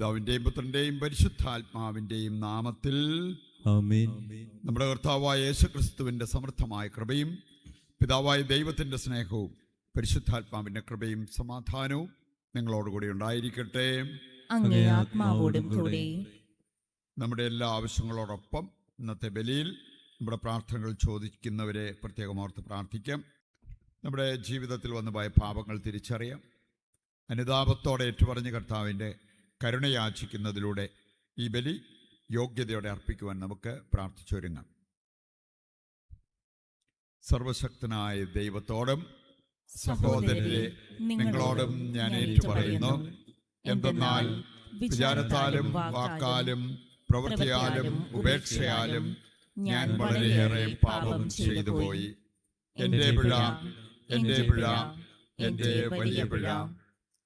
പിതാവിൻ്റെയും പുത്രൻ്റെയും പരിശുദ്ധാത്മാവിൻ്റെയും നാമത്തിൽ ആമേൻ. നമ്മുടെ കർത്താവായ യേശുക്രിസ്തുവിൻ്റെ സമൃദ്ധമായ കൃപയും പിതാവായ ദൈവത്തിൻ്റെ സ്നേഹവും പരിശുദ്ധാത്മാവിൻ്റെ കൃപയും സമാധാനവും നിങ്ങളോടുകൂടി ഉണ്ടായിരിക്കട്ടെ. അങ്ങേ ആത്മാവോടും കൂടെ. നമ്മുടെ എല്ലാ ആവശ്യങ്ങളോടൊപ്പം ഇന്നത്തെ ബലിയിൽ നമ്മുടെ പ്രാർത്ഥനകൾ ചോദിക്കുന്നവരെ പ്രത്യേകം ഓർത്ത് പ്രാർത്ഥിക്കാം. നമ്മുടെ ജീവിതത്തിൽ വന്നുപോയ പാപങ്ങൾ തിരിച്ചറിയാം. അനുതാപത്തോടെ ഏറ്റുപറഞ്ഞ് കർത്താവിൻ്റെ കരുണയാചിക്കുന്നതിലൂടെ ഈ ബലി യോഗ്യതയോടെ അർപ്പിക്കുവാൻ നമുക്ക് പ്രാർത്ഥിച്ചൊരുങ്ങാം. സർവശക്തനായ ദൈവത്തോടും സഹോദരരെ നിങ്ങളോടും ഞാൻ ഏറ്റുപറയുന്നു. എന്തെന്നാൽ വിചാരത്താലും വാക്കാലും പ്രവൃത്തിയാലും ഉപേക്ഷയാലും ഞാൻ വളരെയേറെ പാപം ചെയ്തു പോയി. എൻ്റെ പിഴ, എൻ്റെ പിഴ, എൻ്റെ വലിയ പിഴ.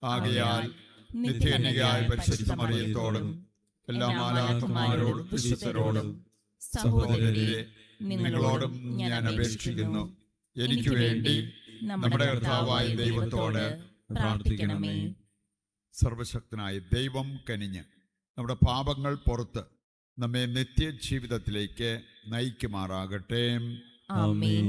ആകയാൽ നിത്യകന്യകയായ പരിശുദ്ധ മറിയത്തോടും എല്ലാ മാലാഖമാരോടും വിശുദ്ധരോടും സഹോദരരെ നിങ്ങളോടും ഞാൻ അപേക്ഷിക്കുന്നു, എനിക്ക് വേണ്ടി നമ്മുടെ കർത്താവായ ദൈവത്തോട് പ്രാർത്ഥിക്കണമേ. സർവശക്തനായ ദൈവം കനിഞ്ഞ് നമ്മുടെ പാപങ്ങൾ പുറത്ത് നമ്മെ നിത്യജീവിതത്തിലേക്ക് നയിക്കുമാറാകട്ടെ. ആമേൻ.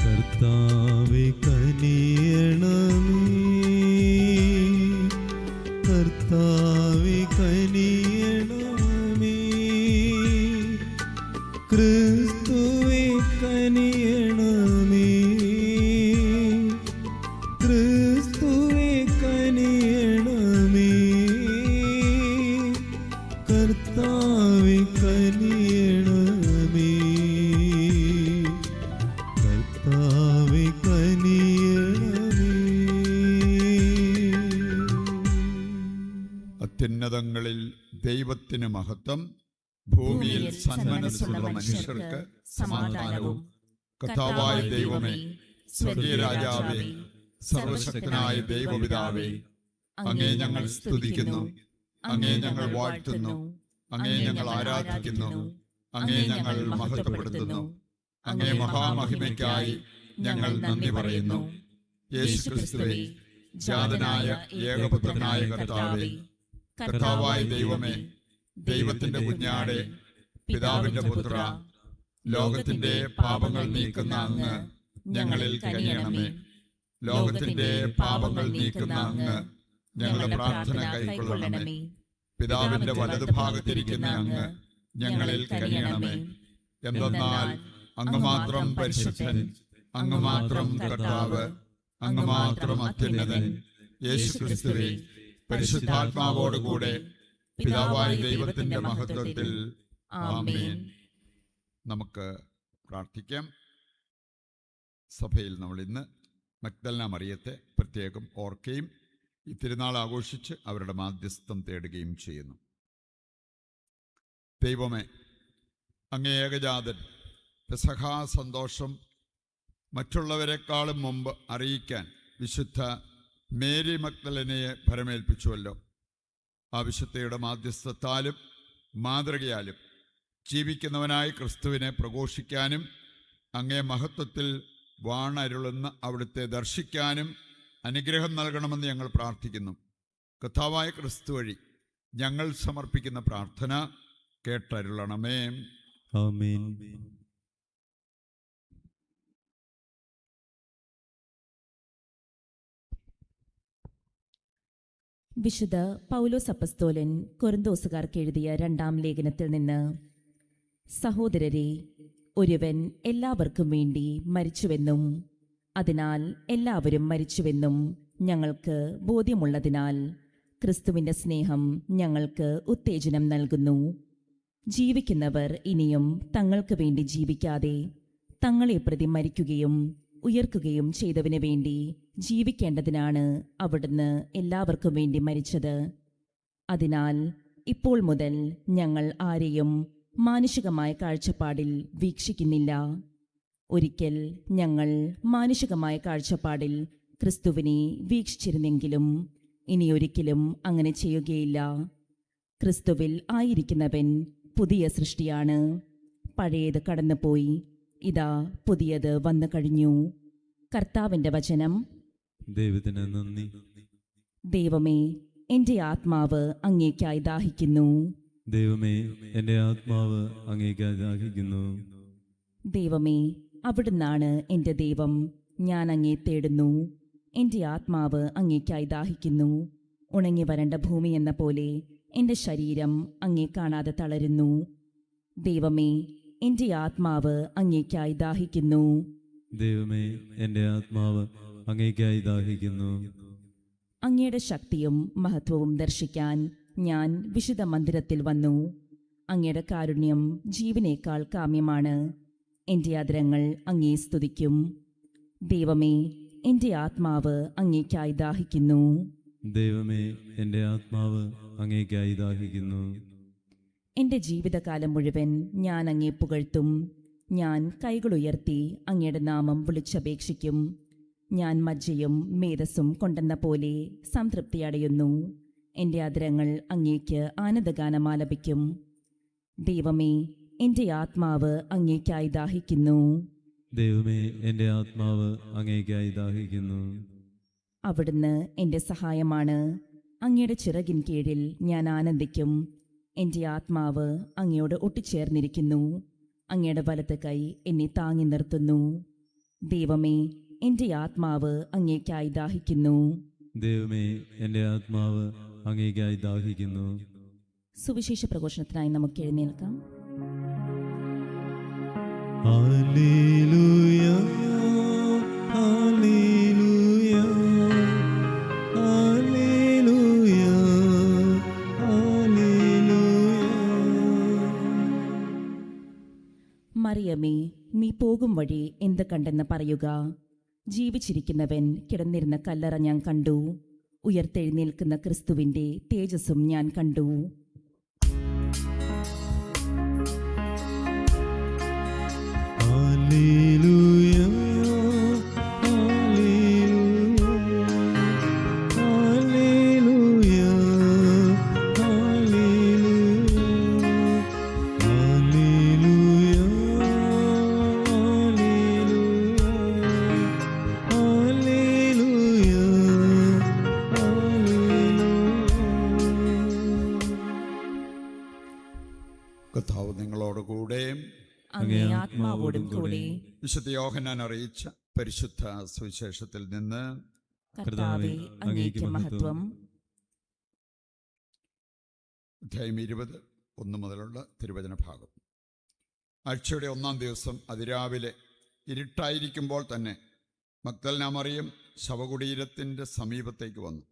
കർത്താവേ കനിയണമേ, കർത്താവേ കനിയണമേ, ക്രിസ്തുവേ കനിയണമേ, ക്രിസ്തുവേ കനിയണമേ, കർത്താവേ കനിയണമേ, കർത്താവേ കനിയണമേ. അത്യുന്നതങ്ങളിൽ ദൈവത്തിന് മഹത്വം, ഭൂമിയിൽ സന്മനസ്സുള്ള മനുഷ്യർക്ക് സമാധാനവും. കർത്താവായ ദൈവമേ, സ്വർഗീയ രാജാവേ, സർവശക്തനായ ദൈവപിതാവേ, അങ്ങേ ഞങ്ങൾ സ്തുതിക്കുന്നു, അങ്ങേ ഞങ്ങൾ വാഴ്ത്തുന്നു, അങ്ങേ ഞങ്ങൾ ആരാധിക്കുന്നു, അങ്ങേ ഞങ്ങൾ മഹത്വപ്പെടുത്തുന്നു. അങ്ങേ മഹാമഹിമയ്ക്കായി ഞങ്ങൾ നന്ദി പറയുന്നു. യേശുക്രിസ്തുവേ, ജാതനായ ഏകപുത്രനായ കർത്താവേ, കർത്താവായ ദൈവമേ, ദൈവത്തിന്റെ കുഞ്ഞാടെ, പിതാവിന്റെ പുത്ര, ലോകത്തിന്റെ പാപങ്ങൾ നീക്കുന്ന അങ്ങ് ഞങ്ങളിൽ കനിയണമേ. ലോകത്തിന്റെ പാപങ്ങൾ നീക്കുന്ന അങ്ങ് ഞങ്ങളുടെ പ്രാർത്ഥന കൈക്കൊള്ളണമേ. പിതാവിന്റെ വലതുഭാഗത്തിരിക്കുന്ന അങ്ങ് ഞങ്ങളിൽ കനിയണമേ. എന്തെന്നാൽ അങ്ങ് മാത്രം പരിശുദ്ധൻ, അങ്ങ് മാത്രം കർത്താവ്, അങ്ങ് മാത്രം അത്യുന്നതൻ. യേശുക്രിസ്തുവേ, പരിശുദ്ധാത്മാവോടുകൂടെ പിതാവായ ദൈവത്തിന്റെ മഹത്വത്തിൽ. ആമേൻ. നമുക്ക് പ്രാർത്ഥിക്കാം. സഭയിൽ നമ്മൾ ഇന്ന് മഗ്ദലന മറിയത്തെ പ്രത്യേകം ഓർക്കുകയും ഈ തിരുനാൾ ആഘോഷിച്ച് അവരുടെ മാധ്യസ്ഥം തേടുകയും ചെയ്യുന്നു. ദൈവമേ, അങ്ങേ ഏകജാതൻ പെസഹാ സന്തോഷം മറ്റുള്ളവരെക്കാളും മുമ്പ് അറിയിക്കാൻ വിശുദ്ധ മേരി മഗ്ദലനയെ ഭരമേൽപ്പിച്ചുവല്ലോ. ആ വിശുദ്ധയുടെ മാധ്യസ്ഥത്താലും മാതൃകയാലും ജീവിക്കുന്നവനായ ക്രിസ്തുവിനെ പ്രഘോഷിക്കാനും അങ്ങേ മഹത്വത്തിൽ വാണരുളുന്ന അവിടുത്തെ ദർശിക്കാനും അനുഗ്രഹം നൽകണമെന്ന് ഞങ്ങൾ പ്രാർത്ഥിക്കുന്നു. കർത്താവായ ക്രിസ്തു വഴി ഞങ്ങൾ സമർപ്പിക്കുന്ന പ്രാർത്ഥന കേട്ടരുളണമേ. ആമേൻ. വിശുദ്ധ പൗലോസ് അപ്പസ്തോലൻ കൊരിന്തോസുകാർക്ക് എഴുതിയ 2-ാം ലേഖനത്തിൽ നിന്ന്: സഹോദരരെ, ഒരുവൻ എല്ലാവർക്കും വേണ്ടി മരിച്ചുവെന്നും അതിനാൽ എല്ലാവരും മരിച്ചുവെന്നും ഞങ്ങൾക്ക് ബോധ്യമുള്ളതിനാൽ ക്രിസ്തുവിൻ്റെ സ്നേഹം ഞങ്ങൾക്ക് ഉത്തേജനം നൽകുന്നു. ജീവിക്കുന്നവർ ഇനിയും തങ്ങൾക്ക് വേണ്ടി ജീവിക്കാതെ തങ്ങളെ പ്രതി മരിക്കുകയും ഉയർക്കുകയും ചെയ്തവന് വേണ്ടി ജീവിക്കേണ്ടതിനാണ് അവിടുന്ന് എല്ലാവർക്കും വേണ്ടി മരിച്ചത്. അതിനാൽ ഇപ്പോൾ മുതൽ ഞങ്ങൾ ആരെയും മാനുഷികമായ കാഴ്ചപ്പാടിൽ വീക്ഷിക്കുന്നില്ല. ഒരിക്കൽ ഞങ്ങൾ മാനുഷികമായ കാഴ്ചപ്പാടിൽ ക്രിസ്തുവിനെ വീക്ഷിച്ചിരുന്നെങ്കിലും ഇനിയൊരിക്കലും അങ്ങനെ ചെയ്യുകയില്ല. ക്രിസ്തുവിൽ ആയിരിക്കുന്നവൻ പുതിയ സൃഷ്ടിയാണ്. പഴയത് കടന്നുപോയി, ഇതാ പുതിയത് വന്നു കഴിഞ്ഞു. കർത്താവിൻ്റെ വചനം. ദൈവത്തിന് നന്ദി. ദൈവമേ, എൻ്റെ ആത്മാവ് അങ്ങേക്കായി ദാഹിക്കുന്നു. ദൈവമേ, എൻ്റെ ആത്മാവ് അങ്ങേയ്ക്കായി ദാഹിക്കുന്നു. ദൈവമേ, അവിടുന്നാണ് എൻ്റെ ദൈവം, ഞാൻ അങ്ങേ തേടുന്നു. എൻ്റെ ആത്മാവ് അങ്ങേക്കായി ദാഹിക്കുന്നു. ഉണങ്ങി വരണ്ട ഭൂമി എന്ന പോലെ എൻ്റെ ശരീരം അങ്ങേ കാണാതെ തളരുന്നു. ദൈവമേ, എൻ്റെ ആത്മാവ് അങ്ങേക്കായി ദാഹിക്കുന്നു. ദൈവമേ, എൻ്റെ ആത്മാവ് അങ്ങേയ്ക്കായി ദാഹിക്കുന്നു. അങ്ങയുടെ ശക്തിയും മഹത്വവും ദർശിക്കാൻ ഞാൻ വിശുദ്ധ മന്ദിരത്തിൽ വന്നു. അങ്ങയുടെ കാരുണ്യം ജീവനേക്കാൾ കാമ്യമാണ്. എൻ്റെ അധരങ്ങൾ അങ്ങേ സ്തുതിക്കും. ദൈവമേ, എൻ്റെ ആത്മാവ് അങ്ങേക്കായി ദാഹിക്കുന്നു. ദൈവമേ, എൻ്റെ ആത്മാവ് അങ്ങേയ്ക്കായി ദാഹിക്കുന്നു. എൻ്റെ ജീവിതകാലം മുഴുവൻ ഞാൻ അങ്ങേ പുകഴ്ത്തും. ഞാൻ കൈകളുയർത്തി അങ്ങയുടെ നാമം വിളിച്ചപേക്ഷിക്കും. ഞാൻ മജ്ജയും മേധസ്സും കൊണ്ടെന്ന പോലെ സംതൃപ്തി അടയുന്നു. എൻ്റെ അധരങ്ങൾ അങ്ങേക്ക് ആനന്ദഗാനം ആലപിക്കും. ദൈവമേ, എൻ്റെ ആത്മാവ് അങ്ങേക്കായി ദാഹിക്കുന്നു. ദൈവമേ, എൻ്റെ ആത്മാവ് അങ്ങേയ്ക്കായി ദാഹിക്കുന്നു. അവിടുന്ന് എൻ്റെ സഹായമാണ്. അങ്ങയുടെ ചിറകിൻ കീഴിൽ ഞാൻ ആനന്ദിക്കും. എൻ്റെ ആത്മാവ് അങ്ങയോട് ഒട്ടിച്ചേർന്നിരിക്കുന്നു. അങ്ങയുടെ വലത്ത് കൈ എന്നെ താങ്ങി നിർത്തുന്നു. ദൈവമേ, എൻ്റെ ആത്മാവ് അങ്ങേക്കായി ദാഹിക്കുന്നു. ദൈവമേ, എൻ്റെ ആത്മാവ് അങ്ങേയ്ക്കായി ദാഹിക്കുന്നു. സുവിശേഷ പ്രഘോഷണത്തിനായി നമുക്ക് എഴുന്നേൽക്കാം. ഹല്ലേലൂയ, ഹല്ലേലൂയ, ഹല്ലേലൂയ, ഹല്ലേലൂയ. മറിയമേ, നീ പോകും വഴി എന്ത് കണ്ടെന്ന് പറയുക. ജീവിച്ചിരിക്കുന്നവൻ കിടന്നിരുന്ന കല്ലറ ഞാൻ കണ്ടു. ഉയർത്തെഴുന്നേൽക്കുന്ന ക്രിസ്തുവിൻ്റെ തേജസ്സും ഞാൻ കണ്ടു. ഹല്ലേലൂയ, ഹല്ലേലൂയ, ഹല്ലേലൂയ, ഹല്ലേലൂയ, ഹല്ലേലൂയ, ഹല്ലേലൂയ, കർത്താവ് നിങ്ങളോടുകൂടെ അങ്ങേ ആത്മാവോടും കൂടെ. വിശുദ്ധ യോഹന്നാൻ അറിയിച്ച പരിശുദ്ധ സുവിശേഷത്തിൽ നിന്ന്. കർത്താവേ, അങ്ങേക്ക് മഹത്വം. അധ്യായം 20 1 മുതലുള്ള തിരുവചന ഭാഗം. ആഴ്ചയുടെ 1-ാം ദിവസം അതിരാവിലെ ഇരുട്ടായിരിക്കുമ്പോൾ തന്നെ മഗ്ദലന മറിയം ശവകുടീരത്തിൻ്റെ സമീപത്തേക്ക് വന്നു.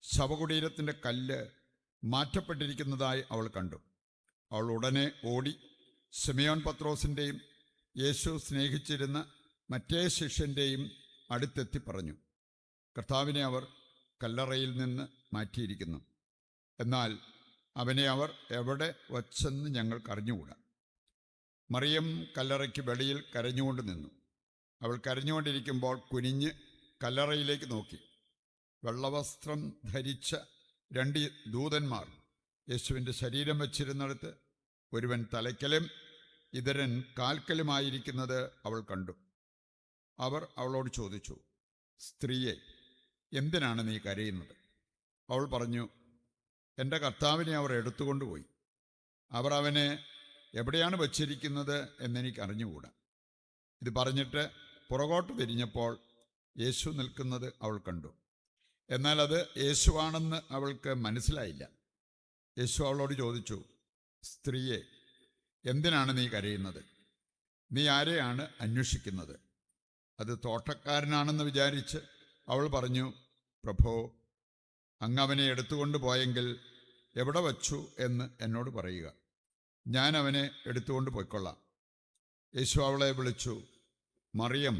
ശവകുടീരത്തിൻ്റെ കല്ല് മാറ്റപ്പെട്ടിരിക്കുന്നതായി അവൾ കണ്ടു. അവൾ ഉടനെ ഓടി ശിമയോൻ പത്രോസിൻ്റെയും യേശു സ്നേഹിച്ചിരുന്ന മറ്റേ ശിഷ്യൻ്റെയും അടുത്തെത്തി പറഞ്ഞു, കർത്താവിനെ അവർ കല്ലറയിൽ നിന്ന് മാറ്റിയിരിക്കുന്നു. എന്നാൽ അവനെ അവർ എവിടെ വച്ചെന്ന് ഞങ്ങൾക്കറിഞ്ഞുകൂടാ. മറിയം കല്ലറയ്ക്ക് വെളിയിൽ കരഞ്ഞുകൊണ്ട് നിന്നു. അവൾ കരഞ്ഞുകൊണ്ടിരിക്കുമ്പോൾ കുനിഞ്ഞ് കല്ലറയിലേക്ക് നോക്കി. വെള്ളവസ്ത്രം ധരിച്ച 2 ദൂതന്മാർ യേശുവിൻ്റെ ശരീരം വച്ചിരുന്നിടത്ത് ഒരുവൻ തലയ്ക്കലും ഇതരൻ കാൽക്കലുമായിരിക്കുന്നത് അവൾ കണ്ടു. അവർ അവളോട് ചോദിച്ചു, സ്ത്രീയെ, എന്തിനാണ് നീ കരയുന്നത്? അവൾ പറഞ്ഞു, എൻ്റെ കർത്താവിനെ അവർ എടുത്തുകൊണ്ടുപോയി. അവർ അവനെ എവിടെയാണ് വച്ചിരിക്കുന്നത് എന്നെനിക്ക് അറിഞ്ഞുകൂടാ. ഇത് പറഞ്ഞിട്ട് പുറകോട്ട് തിരിഞ്ഞപ്പോൾ യേശു നിൽക്കുന്നത് അവൾ കണ്ടു. എന്നാൽ അത് യേശുവാണെന്ന് അവൾക്ക് മനസ്സിലായില്ല. യേശു അവളോട് ചോദിച്ചു, സ്ത്രീയെ, എന്തിനാണ് നീ കരയുന്നത്? നീ ആരെയാണ് അന്വേഷിക്കുന്നത്? അത് തോട്ടക്കാരനാണെന്ന് വിചാരിച്ച് അവൾ പറഞ്ഞു, പ്രഭോ, അങ്ങ് അവനെ എടുത്തുകൊണ്ട് പോയെങ്കിൽ എവിടെ വച്ചു എന്ന് എന്നോട് പറയുക. ഞാൻ അവനെ എടുത്തുകൊണ്ട് പോയിക്കൊള്ളാം. യേശു അവളെ വിളിച്ചു, മറിയം.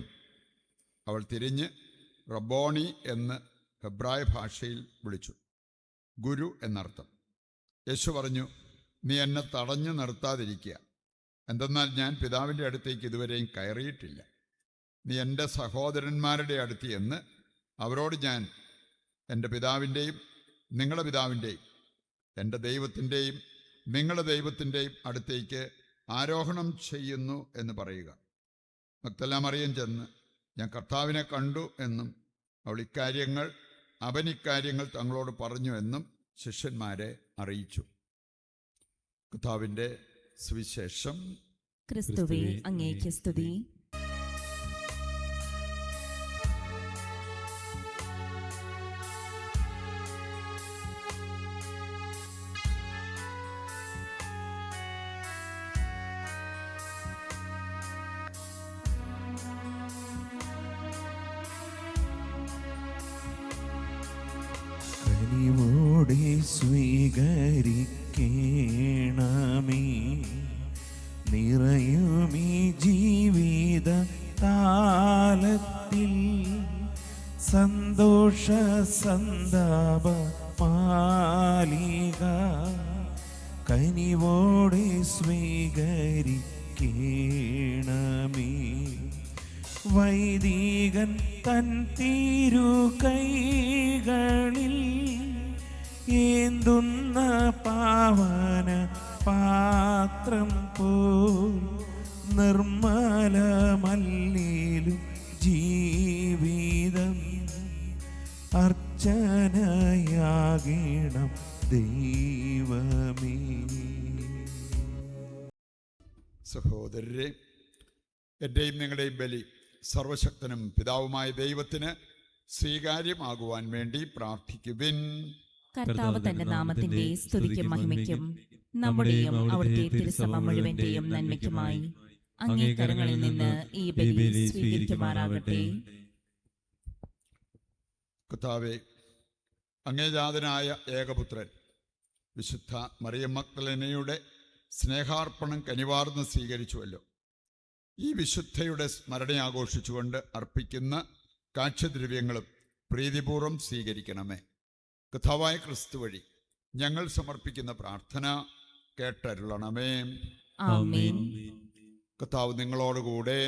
അവൾ തിരിഞ്ഞ് റബ്ബോണി എന്ന് ഹെബ്രായ ഭാഷയിൽ വിളിച്ചു, ഗുരു എന്നർത്ഥം. യേശു പറഞ്ഞു, നീ എന്നെ തടഞ്ഞു നിർത്താതിരിക്കുക. എന്തെന്നാൽ ഞാൻ പിതാവിൻ്റെ അടുത്തേക്ക് ഇതുവരെയും കയറിയിട്ടില്ല. നീ എൻ്റെ സഹോദരന്മാരുടെ അടുത്ത് എന്ന് അവരോട് ഞാൻ എൻ്റെ പിതാവിൻ്റെയും നിങ്ങളുടെ പിതാവിൻ്റെയും എൻ്റെ ദൈവത്തിൻ്റെയും നിങ്ങളുടെ ദൈവത്തിൻ്റെയും അടുത്തേക്ക് ആരോഹണം ചെയ്യുന്നു എന്ന് പറയുക. മഗ്ദല മറിയം ചെന്ന് ഞാൻ കർത്താവിനെ കണ്ടു എന്നും അവൻ ഇക്കാര്യങ്ങൾ തങ്ങളോട് പറഞ്ഞു എന്നും ശിഷ്യന്മാരെ അറിയിച്ചു. കർത്താവിൻ്റെ സുവിശേഷം. ക്രിസ്തുവേ, അങ്ങേക്ക് സ്തുതി. കനിവോടെ സ്വീകരിക്കണമേ നിറയുമീ ജീവിത താലത്തിൽ സന്തോഷ സന്താപ മാലിക കനിവോടെ സ്വീകരിക്കണമേ വൈദികൻ തൻ തിരു കൈകളിൽ ഏന്തുന്ന പാവന പാത്രം പോൽ നിർമ്മലമല്ലേലും ജീവിതം അർച്ചനയാകണം ദൈവമേ. സഹോദരരെ, എൻ്റെയും നിങ്ങളുടെയും ബലി സർവശക്തനും പിതാവുമായ ദൈവത്തിന് സ്വീകാര്യമാകുവാൻ വേണ്ടി പ്രാർത്ഥിക്കുവിൻ. കർത്താവ് തന്റെ നാമത്തിന്റെ സ്തുതിക്കും മഹിമയ്ക്കും നമ്മുടെയും അവിടുത്തെ തിരുസഭ മുഴുവന്റെയും നന്മയ്ക്കുമായി അങ്ങേ കരങ്ങളിൽ നിന്ന് ഈ ബലി സ്വീകരിക്കുമാറാകട്ടെ. കർത്താവേ, അങ്ങേജാതനായ ഏകപുത്രൻ വിശുദ്ധ മറിയം മഗ്ദലനയുടെ സ്നേഹാർപ്പണം കനിവാർന്ന് സ്വീകരിച്ചുവല്ലോ. ഈ വിശുദ്ധയുടെ സ്മരണ ആഘോഷിച്ചുകൊണ്ട് അർപ്പിക്കുന്ന കാഴ്ചദ്രവ്യങ്ങളും പ്രീതിപൂർവ്വം സ്വീകരിക്കണമേ. കർത്താവായ ക്രിസ്തു വഴി ഞങ്ങൾ സമർപ്പിക്കുന്ന പ്രാർത്ഥന കേട്ടരുളണമേ. ആമേൻ. കർത്താവ് നിങ്ങളോടുകൂടെ,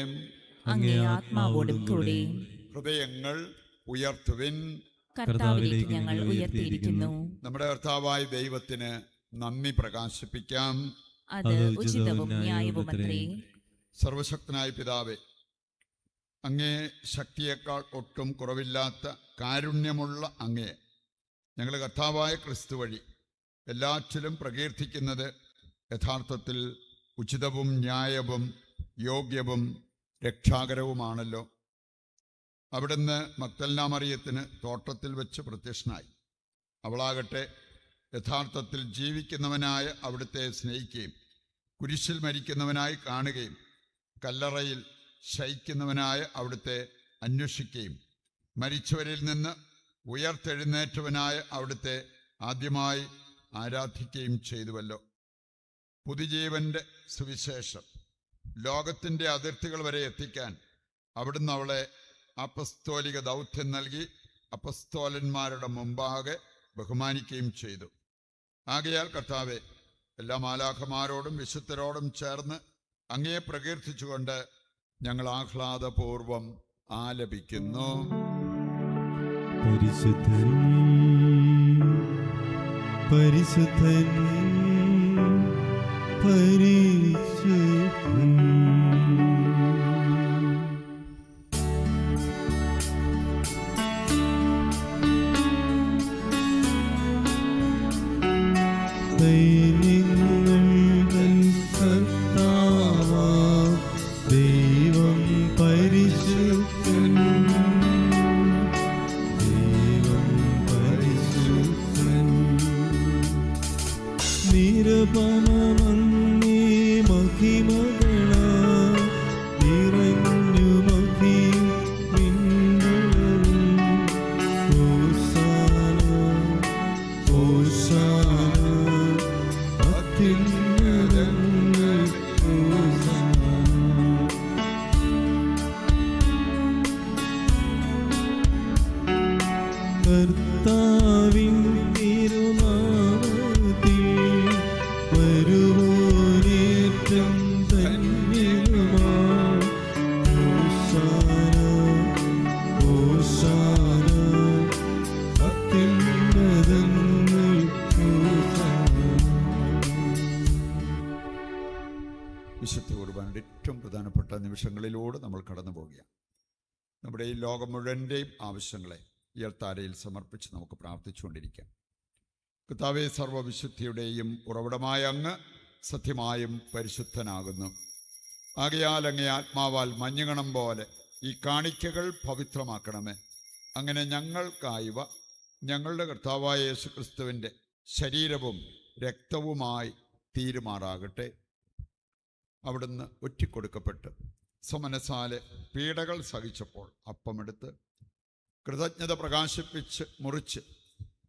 അങ്ങേ ആത്മാവോടും കൂടെ. ഹൃദയങ്ങൾ ഉയർത്തുവിൻ. കർത്താവിലേക്ക് ഞങ്ങൾ ഉയർത്തിയിരിക്കുന്നു. നമ്മുടെ കർത്താവായ ദൈവത്തിന് നന്ദി പ്രകാശിപ്പിക്കാം. അത് ഉചിതവും ന്യായവുമത്രേ. സർവശക്തനായ പിതാവേ, അങ്ങേ ശക്തിയേക്കാൾ ഒട്ടും കുറവില്ലാത്ത കാരുണ്യമുള്ള അങ്ങയെ ഞങ്ങൾ കർത്താവായ ക്രിസ്തു വഴി എല്ലാറ്റിലും പ്രകീർത്തിക്കുന്നത് യഥാർത്ഥത്തിൽ ഉചിതവും ന്യായവും യോഗ്യവും രക്ഷാകരവുമാണല്ലോ. അവിടുന്ന് മഗ്ദലന മറിയത്തിന് തോട്ടത്തിൽ വെച്ച് പ്രത്യക്ഷനായി. അവളാകട്ടെ യഥാർത്ഥത്തിൽ ജീവിക്കുന്നവനായ അവിടുത്തെ സ്നേഹിക്കുകയും കുരിശിൽ മരിക്കുന്നവനായി കാണുകയും കല്ലറയിൽ ശയിക്കുന്നവനായ അവിടുത്തെ അന്വേഷിക്കുകയും മരിച്ചവരിൽ നിന്ന് ഉയർത്തെഴുന്നേറ്റവനായ അവിടുത്തെ ആദ്യമായി ആരാധിക്കുകയും ചെയ്തുവല്ലോ. പുതുജീവന്റെ സുവിശേഷം ലോകത്തിൻ്റെ അതിർത്തികൾ വരെ എത്തിക്കാൻ അവിടുന്ന് അവളെ അപ്പസ്തോലിക ദൗത്യം നൽകി അപ്പസ്തോലന്മാരുടെ മുമ്പാകെ ബഹുമാനിക്കുകയും ചെയ്തു. ആകയാൽ കർത്താവെ, എല്ലാ മാലാഖമാരോടും വിശുദ്ധരോടും ചേർന്ന് അങ്ങയെ പ്രകീർത്തിച്ചുകൊണ്ട് ഞങ്ങൾ ആഹ്ലാദപൂർവം ആലപിക്കുന്നു. പരിശുദ്ധൻ പരിശുദ്ധൻ പരിശുദ്ധൻ. സൈന്യങ്ങളുടെ കർത്താവാം ദൈവം പരിശുദ്ധൻ. നിരപമമങ്ങേ മഹിമ വിശുദ്ധ കുർബാനയുടെ ഏറ്റവും പ്രധാനപ്പെട്ട നിമിഷങ്ങളിലൂടെ നമ്മൾ കടന്നു പോവുകയാണ്. നമ്മുടെ ഈ ലോകം മുഴുവൻ്റെയും ആവശ്യങ്ങളെ ഈ അൾത്താരയിൽ സമർപ്പിച്ച് നമുക്ക് പ്രാർത്ഥിച്ചുകൊണ്ടിരിക്കാം. കർത്താവേ, സർവ്വവിശുദ്ധിയുടെയും ഉറവിടമായ അങ്ങ് സത്യമായും പരിശുദ്ധനാകുന്നു. ആകയാൽ അങ്ങേ ആത്മാവാൽ മഞ്ഞുകണം പോലെ ഈ കാണിക്കകൾ പവിത്രമാക്കണമേ. അങ്ങനെ ഞങ്ങൾക്കായവ ഞങ്ങളുടെ കർത്താവായ യേശുക്രിസ്തുവിൻ്റെ ശരീരവും രക്തവുമായി തീരുമാറാകട്ടെ. അവിടുന്ന് ഒറ്റിക്കൊടുക്കപ്പെട്ട് സമനസാലെ പീഡകൾ സഹിച്ചപ്പോൾ അപ്പമെടുത്ത് കൃതജ്ഞത പ്രകാശിപ്പിച്ച് മുറിച്ച്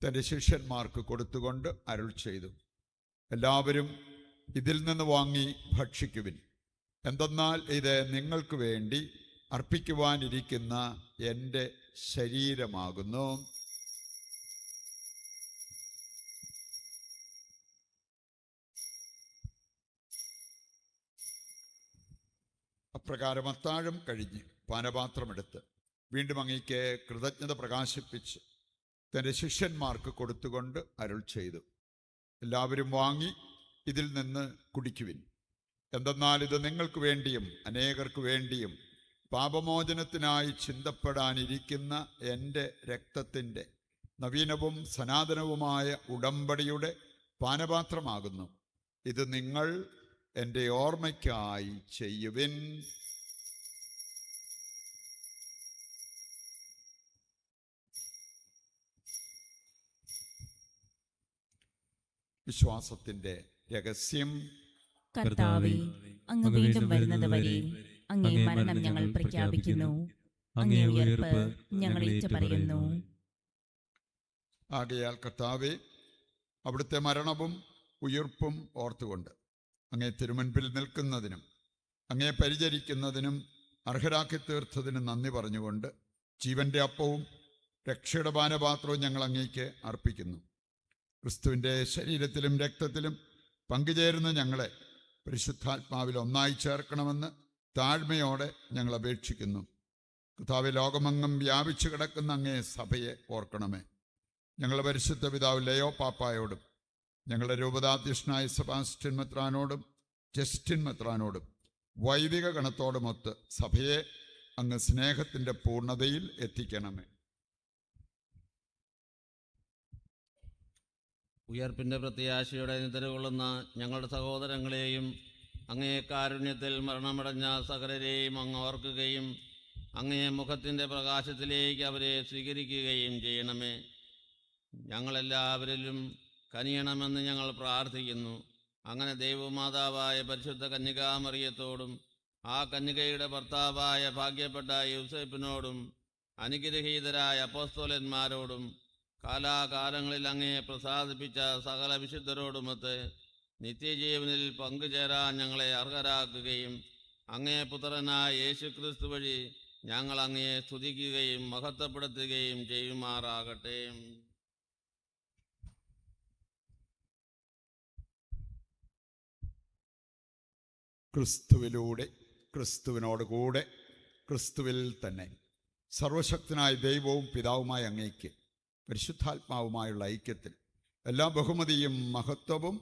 തൻ്റെ ശിഷ്യന്മാർക്ക് കൊടുത്തുകൊണ്ട് അരുൾ ചെയ്തു, എല്ലാവരും ഇതിൽ നിന്ന് വാങ്ങി ഭക്ഷിക്കുവിൻ. എന്തെന്നാൽ ഇത് നിങ്ങൾക്ക് വേണ്ടി അർപ്പിക്കുവാനിരിക്കുന്ന എൻ്റെ ശരീരമാകുന്നു. അപ്രകാരം അത്താഴം കഴിഞ്ഞ് പാനപാത്രമെടുത്ത് വീണ്ടും അങ്ങേക്ക് കൃതജ്ഞത പ്രകാശിപ്പിച്ച് തൻ്റെ ശിഷ്യന്മാർക്ക് കൊടുത്തുകൊണ്ട് അരുൾ ചെയ്തു, എല്ലാവരും വാങ്ങി ഇതിൽ നിന്ന് കുടിക്കുവിൻ. എന്തെന്നാൽ ഇത് നിങ്ങൾക്ക് വേണ്ടിയും അനേകർക്ക് വേണ്ടിയും പാപമോചനത്തിനായി ചിന്തപ്പെടാനിരിക്കുന്ന എൻ്റെ രക്തത്തിൻ്റെ നവീനവും സനാതനവുമായ ഉടമ്പടിയുടെ പാനപാത്രമാകുന്നു. ഇത് നിങ്ങൾ എൻ്റെ ഓർമ്മയ്ക്കായി ചെയ്യുവിൻ. വിശ്വാസത്തിൻ്റെ രഹസ്യം. കർത്താവേ, അങ്ങ് വീണ്ടും വരുന്നത് വരെ അങ്ങേ മരണം ഞങ്ങൾ പ്രഖ്യാപിക്കുന്നു, അങ്ങേ ഉയർപ്പ് ഞങ്ങൾ ഏറ്റുപറയുന്നു. ആകയാൽ കർത്താവേ, അവിടുത്തെ മരണവും ഉയിർപ്പും ഓർത്തുകൊണ്ട് അങ്ങേ തിരുമുൻപിൽ നിൽക്കുന്നതിനും അങ്ങേ പരിചരിക്കുന്നതിനും അർഹരാക്കി തീർത്തതിനും നന്ദി പറഞ്ഞുകൊണ്ട് ജീവന്റെ അപ്പവും രക്ഷയുടെ പാനപാത്രവും ഞങ്ങൾ അങ്ങേക്ക് അർപ്പിക്കുന്നു. ക്രിസ്തുവിൻ്റെ ശരീരത്തിലും രക്തത്തിലും പങ്കുചേരുന്ന ഞങ്ങളെ പരിശുദ്ധാത്മാവിൽ ഒന്നായി ചേർക്കണമെന്ന് താഴ്മയോടെ ഞങ്ങൾ അപേക്ഷിക്കുന്നു. കർത്താവേ, ലോകമെങ്ങും വ്യാപിച്ചു കിടക്കുന്ന അങ്ങേ സഭയെ ഓർക്കണമേ. ഞങ്ങളുടെ പരിശുദ്ധ പിതാവ് ലയോ പാപ്പായോടും ഞങ്ങളുടെ രൂപതാധ്യക്ഷനായ സെബാസ്റ്റ്യൻ മെത്രാനോടും ജസ്റ്റിൻ മെത്രാനോടും വൈദിക ഗണത്തോടുമൊത്ത് സഭയെ അങ്ങ് സ്നേഹത്തിൻ്റെ പൂർണ്ണതയിൽ എത്തിക്കണമേ. ഉയർപ്പിൻ്റെ പ്രത്യാശയോടെ നിദ്രകൊള്ളുന്ന ഞങ്ങളുടെ സഹോദരങ്ങളെയും അങ്ങേ കാരുണ്യത്തിൽ മരണമടഞ്ഞ സകലരെയും അങ്ങ് ഓർക്കുകയും അങ്ങേ മുഖത്തിൻ്റെ പ്രകാശത്തിലേക്ക് അവരെ സ്വീകരിക്കുകയും ചെയ്യണമേ. ഞങ്ങളെല്ലാവരിലും കനിയണമെന്ന് ഞങ്ങൾ പ്രാർത്ഥിക്കുന്നു. അങ്ങനെ ദൈവമാതാവായ പരിശുദ്ധ കന്യകാമറിയത്തോടും ആ കന്യകയുടെ ഭർത്താവായ ഭാഗ്യപ്പെട്ട യൂസേപ്പിനോടും അനുഗ്രഹീതരായ അപ്പോസ്തലന്മാരോടും കാലാകാലങ്ങളിൽ അങ്ങേ പ്രസാദിപ്പിച്ച സകല വിശുദ്ധരോടുമൊത്ത് നിത്യജീവനിൽ പങ്കുചേരാൻ ഞങ്ങളെ അർഹരാക്കുകയും അങ്ങേ പുത്രനായ യേശുക്രിസ്തു വഴി ഞങ്ങൾ അങ്ങയെ സ്തുതിക്കുകയും മഹത്വപ്പെടുത്തുകയും ചെയ്യുമാറാകട്ടെ. ക്രിസ്തുവിലൂടെ, ക്രിസ്തുവിനോട് കൂടെ, ക്രിസ്തുവിൽ തന്നെ സർവശക്തനായ ദൈവവും പിതാവുമായ അങ്ങേക്ക് പരിശുദ്ധാത്മാവുമായുള്ള ഐക്യത്തിൽ എല്ലാ ബഹുമതിയും മഹത്വവും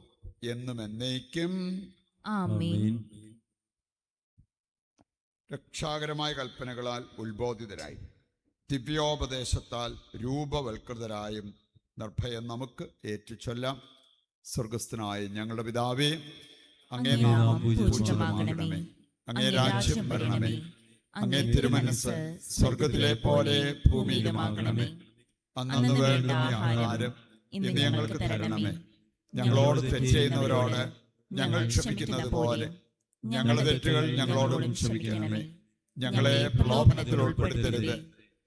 എന്നും എന്നേക്കും ആമേൻ. രക്ഷാകരമായ കൽപ്പനകളാൽ ഉത്ബോധിതരായി ദിവ്യോപദേശത്താൽ രൂപവൽകൃതരായും നിർഭയം നമുക്ക് ഏറ്റുചൊല്ലാം. സ്വർഗസ്ഥനായ ഞങ്ങളുടെ പിതാവേ, അങ്ങേ നാമം പൂജിതമാകണമേ. അങ്ങേ രാജ്യം വരണമേ. അങ്ങേ തിരുമനസ്സ് സ്വർഗത്തിലെ പോലെ ഭൂമിയിലുമാകണമേ. അന്നു വേണ്ട ആഹാരം ഇന്ന് ഞങ്ങൾക്ക് തരണമേ. ഞങ്ങളോട് തെറ്റ് ചെയ്യുന്നവരോട് ഞങ്ങൾ ക്ഷമിക്കുന്നത് പോലെ ഞങ്ങളുടെ തെറ്റുകൾ ഞങ്ങളോടും ക്ഷമിക്കണമേ. ഞങ്ങളെ പ്രലോഭനത്തിൽ ഉൾപ്പെടുത്തരുത്,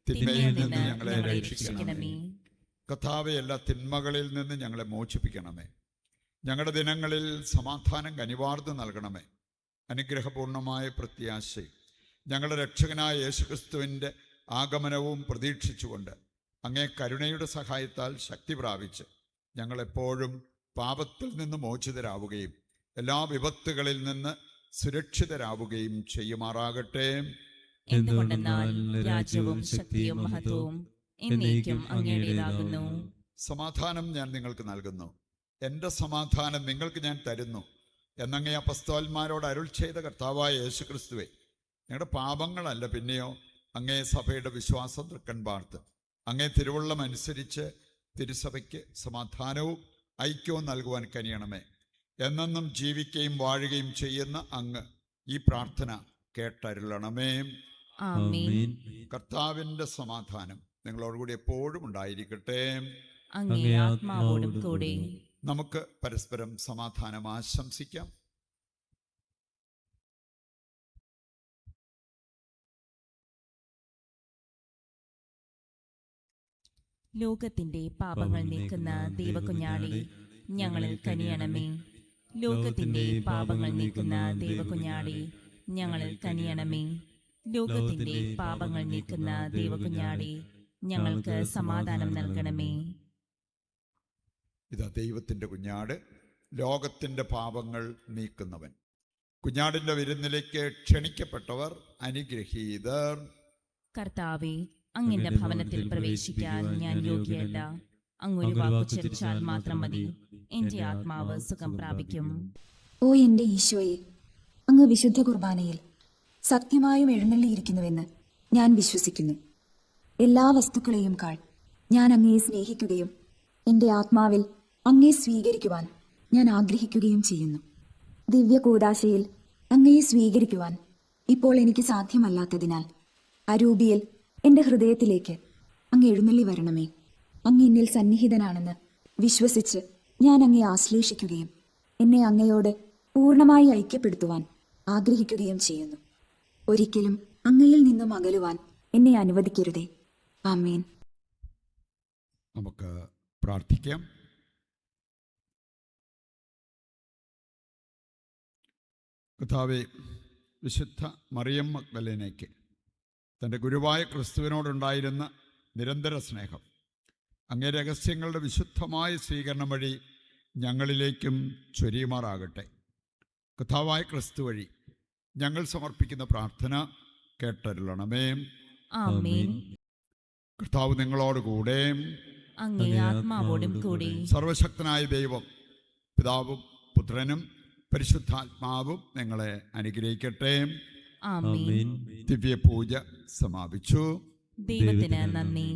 തിന്മയിൽ നിന്ന് ഞങ്ങളെ രക്ഷിക്കണമേ. കർത്താവേ, എല്ലാ തിന്മകളിൽ നിന്ന് ഞങ്ങളെ മോചിപ്പിക്കണമേ. ഞങ്ങളുടെ ദിനങ്ങളിൽ സമാധാനം കനിവാർന്ന് നൽകണമേ. അനുഗ്രഹപൂർണമായ പ്രത്യാശയും ഞങ്ങളുടെ രക്ഷകനായ യേശുക്രിസ്തുവിൻ്റെ ആഗമനവും പ്രതീക്ഷിച്ചുകൊണ്ട് അങ്ങേ കരുണയുടെ സഹായത്താൽ ശക്തി പ്രാപിച്ച് ഞങ്ങളെപ്പോഴും പാപത്തിൽ നിന്ന് മോചിതരാവുകയും എല്ലാ വിപത്തുകളിൽ നിന്ന് സുരക്ഷിതരാവുകയും ചെയ്യുമാറാകട്ടെ. എന്തുകൊണ്ടെന്നാൽ രാജ്യവും ശക്തിയും മഹത്വവും എന്നേക്കും അങ്ങയുടേതാകുന്നു. സമാധാനം ഞാൻ നിങ്ങൾക്ക് നൽകുന്നു, എൻ്റെ സമാധാനം നിങ്ങൾക്ക് ഞാൻ തരുന്നു എന്നങ്ങേ അപ്പസ്തോലന്മാരോട് അരുൾ ചെയ്ത കർത്താവായ യേശു ക്രിസ്തുവേ, നിങ്ങളുടെ പാപങ്ങളല്ല പിന്നെയോ അങ്ങേ സഭയുടെ വിശ്വാസം തൃക്കൺ പാർത്ത് അങ്ങേ തിരുവുള്ളം അനുസരിച്ച് തിരുസഭയ്ക്ക് സമാധാനവും ഐക്യവും നൽകുവാൻ കനിയണമേ. എന്നെന്നും ജീവിക്കുകയും വാഴുകയും ചെയ്യുന്ന അങ്ങ് ഈ പ്രാർത്ഥന കേട്ടരുളണമേ. ആമേൻ. കർത്താവിൻ്റെ സമാധാനം നിങ്ങളോടുകൂടി എപ്പോഴും ഉണ്ടായിരിക്കട്ടെ. അങ്ങേ ആത്മാവോടും കൂടെ. നമുക്ക് പരസ്പരം സമാധാനം ആശംസിക്കാം. ലോകത്തിന്റെ പാപങ്ങൾ നീക്കുന്ന ദൈവകുഞ്ഞാടേ, ഞങ്ങളിൽ കനിയണമേ. ലോകത്തിന്റെ പാപങ്ങൾ നീക്കുന്ന ദൈവകുഞ്ഞാടേ, ഞങ്ങളിൽ കനിയണമേ. ലോകത്തിന്റെ പാപങ്ങൾ നീക്കുന്ന ദൈവകുഞ്ഞാടേ, ഞങ്ങൾക്ക് സമാധാനം നൽകണമേ. ഇതാ ദൈവത്തിൻ്റെ കുഞ്ഞാട്, ലോകത്തിൻ്റെ പാപങ്ങൾ നീക്കുന്നവൻ. കുഞ്ഞാടിൻ്റെ വിരുന്നിലേക്ക് ക്ഷണിക്കപ്പെട്ടവർ അനുഗ്രഹീതർ. കർത്താവേ, അങ്ങയുടെ ഭവനത്തിൽ പ്രവേശിക്കാൻ ഞാൻ യോഗ്യയല്ല. അങ്ങൊരു വാക്കു ചൊരിച്ചാൽ മാത്രം മതി, എന്റെ ആത്മാവ് സുഖം പ്രാപിക്കും. ഓ എന്റെ ഈശോയെ, അങ്ങ് വിശുദ്ധ കുർബാനയിൽ സത്യമായും എഴുന്നള്ളിയിരിക്കുന്നുവെന്ന് ഞാൻ വിശ്വസിക്കുന്നു. എല്ലാ വസ്തുക്കളെയും കാൾ ഞാൻ അങ്ങയെ സ്നേഹിക്കുകയും എൻ്റെ ആത്മാവിൽ അങ്ങയെ സ്വീകരിക്കുവാൻ ഞാൻ ആഗ്രഹിക്കുകയും ചെയ്യുന്നു. ദിവ്യ കൂദാശയിൽ അങ്ങയെ സ്വീകരിക്കുവാൻ ഇപ്പോൾ എനിക്ക് സാധ്യമല്ലാത്തതിനാൽ അരൂപിയിൽ എൻ്റെ ഹൃദയത്തിലേക്ക് അങ്ങ് എഴുന്നള്ളി വരണമേ. അങ്ങ് എന്നിൽ സന്നിഹിതനാണെന്ന് വിശ്വസിച്ച് ഞാൻ അങ്ങയെ ആശ്ലേഷിക്കുകയും എന്നെ അങ്ങയോട് പൂർണ്ണമായി ഐക്യപ്പെടുത്തുവാൻ ആഗ്രഹിക്കുകയും ചെയ്യുന്നു. ഒരിക്കലും അങ്ങയിൽ നിന്നും അകലുവാൻ എന്നെ അനുവദിക്കരുതേ. ആമേൻ. നമുക്ക് പ്രാർത്ഥിക്കാം. കർത്താവേ, വിശുദ്ധ മറിയം മഗ്ദലേനയ്ക്ക് തൻ്റെ ഗുരുവായ ക്രിസ്തുവിനോടുണ്ടായിരുന്ന നിരന്തര സ്നേഹം അങ്ങേ രഹസ്യങ്ങളുടെ വിശുദ്ധമായ സ്വീകരണം വഴി ഞങ്ങളിലേക്കും ചൊരിയുമാറാകട്ടെ. കർത്താവായ ക്രിസ്തു വഴി ഞങ്ങൾ സമർപ്പിക്കുന്ന പ്രാർത്ഥന കേട്ടരുളണമേ. ആമേൻ. കർത്താവ് നിങ്ങളോടുകൂടെ. അങ്ങേ ആത്മാവോടും കൂടെ. സർവശക്തനായ ദൈവം പിതാവും പുത്രനും പരിശുദ്ധാത്മാവും നിങ്ങളെ അനുഗ്രഹിക്കട്ടെ. ആമേൻ. ദിവ്യ പൂജ സമാപിച്ചു. ദൈവത്തിന് നന്ദി.